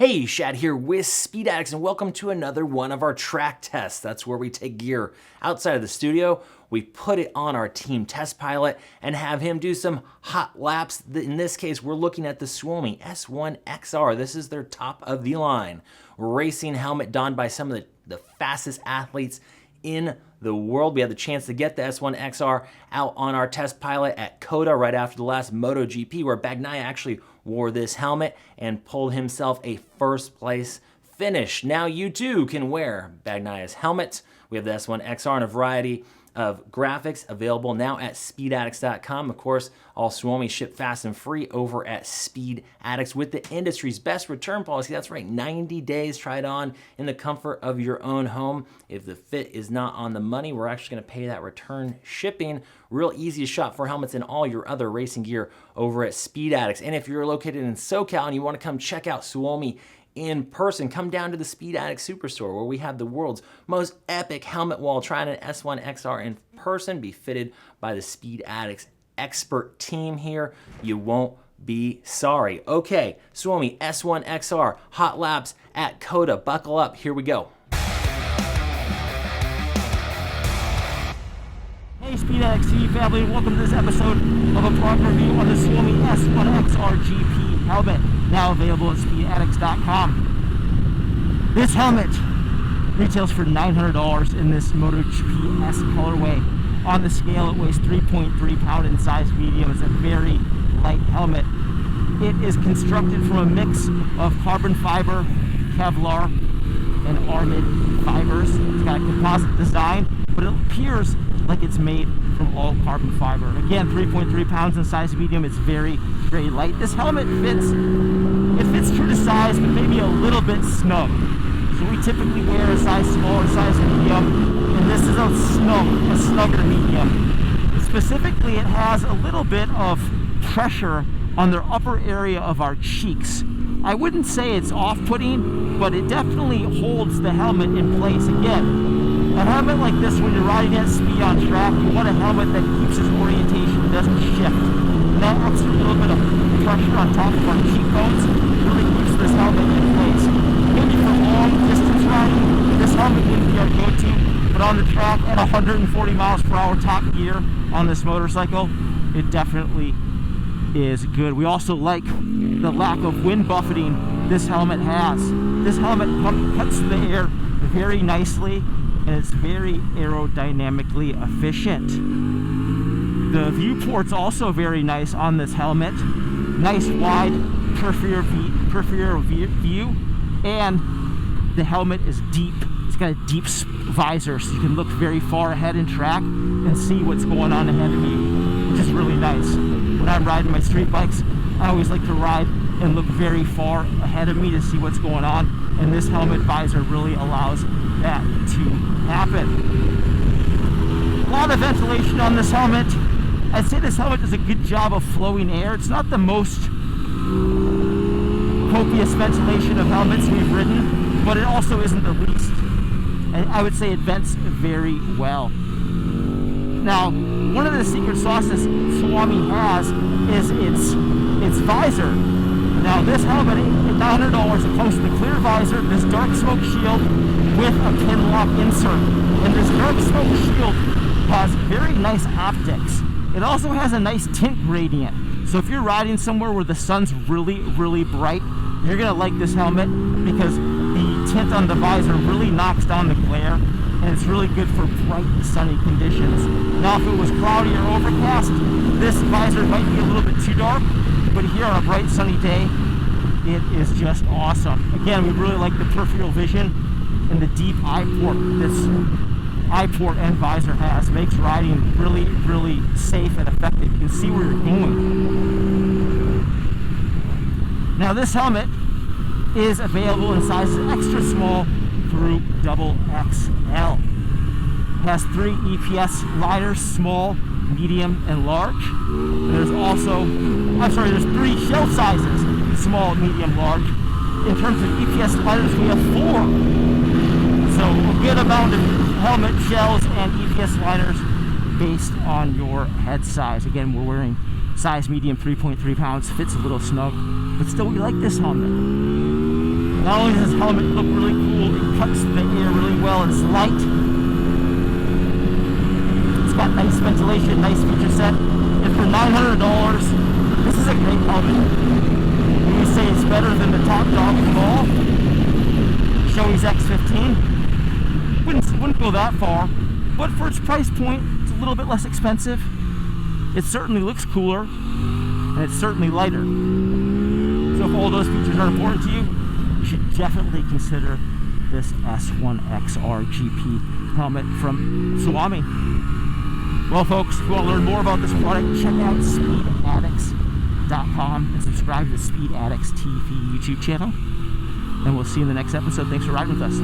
Hey, Shad here with Speed Addicts, and welcome to another one of our track tests. That's where we take gear outside of the studio, we put it on our team test pilot, and have him do some hot laps. In this case, we're looking at the Suomy S1-XR. This is their top of the line racing helmet donned by some of the fastest athletes in the world. We had the chance to get the S1-XR out on our test pilot at COTA right after the last MotoGP, where Bagnaia actually wore this helmet and pulled himself a first place finish. Now you too can wear Bagnaia's helmet. We have the S1-XR and a variety of graphics available now at speedaddicts.com. Of course, all Suomy ship fast and free over at Speed Addicts with the industry's best return policy. That's right, 90 days. Try it on in the comfort of your own home. If the fit is not on the money, we're actually going to pay that return shipping. Real easy to shop for helmets and all your other racing gear over at Speed Addicts. And if you're located in SoCal and you want to come check out Suomy in person, come down to the Speed Addicts Superstore, where we have the world's most epic helmet wall. Try an S1-XR in person, be fitted by the Speed Addicts expert team here. You won't be sorry. Okay, Suomy S1-XR, hot laps at COTA. Buckle up, here we go. Hey Speed Addicts TV family, welcome to this episode of a product review on the Suomy S1-XR GP helmet, now available at speedaddicts.com. This helmet retails for $900 in this MotoGP S colorway. On the scale, it weighs 3.3 pounds in size medium. It's a very light helmet. It is constructed from a mix of carbon fiber, Kevlar, and armored fibers. It's got a composite design, but it appears like it's made from all carbon fiber. Again, 3.3 pounds in size medium. It's very, very light. This helmet fits true to size, but maybe a little bit snug. So we typically wear a size small or size medium, and this is a snugger medium. Specifically, it has a little bit of pressure on the upper area of our cheeks. I wouldn't say it's off-putting, but it definitely holds the helmet in place. Again, a helmet like this, when you're riding at speed on track, you want a helmet that keeps its orientation and doesn't shift. And that extra little bit of pressure on top of our cheekbones really keeps this helmet in place. Maybe for long distance riding, this helmet wouldn't be our go-to, but on the track at 140 miles per hour top gear on this motorcycle, it definitely is good. We also like the lack of wind buffeting this helmet has. This helmet cuts the air very nicely, and it's very aerodynamically efficient. The viewport's also very nice on this helmet. Nice wide peripheral view, and the helmet is deep. It's got a deep visor, so you can look very far ahead in track and see what's going on ahead of you, which is really nice. When I'm riding my street bikes, I always like to ride and look very far ahead of me to see what's going on, and this helmet visor really allows that to happen. A lot of ventilation on this helmet. I'd say this helmet does a good job of flowing air. It's not the most copious ventilation of helmets we've ridden, but it also isn't the least. And I would say it vents very well. Now, one of the secret sauces Suomy has is its visor. Now, this helmet at $900, it comes with a clear visor, this dark smoke shield with a pin lock insert. And this dark smoke shield has very nice optics. It also has a nice tint gradient. So if you're riding somewhere where the sun's really, really bright, you're gonna like this helmet because the tint on the visor really knocks down the glare, and it's really good for bright, sunny conditions. Now, if it was cloudy or overcast, this visor might be a little bit too dark, but here on a bright, sunny day, it is just awesome. Again, we really like the peripheral vision and the deep eye port this eye port and visor has. Makes riding really, really safe and effective. You can see where you're going. Now, this helmet is available in sizes extra small through XXL. It has 3 EPS liners, small, medium, and large. There's 3 shelf sizes, small, medium, large. In terms of EPS liners, we have 4. So a good amount of helmet shells and EPS liners based on your head size. Again, we're wearing size medium, 3.3 pounds, fits a little snug, but still we like this helmet. Not only does this helmet look really cool, it cuts the air really well. It's light. It's got nice ventilation, nice feature set. And for $900, this is a great helmet. When you say it's better than the top dog of them all, Shoei's X15, wouldn't go that far. But for its price point, it's a little bit less expensive. It certainly looks cooler, and it's certainly lighter. So if all those features are important to you, you should definitely consider this S1-XR GP helmet from Suomy. Well, folks, if you want to learn more about this product, check out speedaddicts.com and subscribe to the Speed Addicts TV YouTube channel. And we'll see you in the next episode. Thanks for riding with us.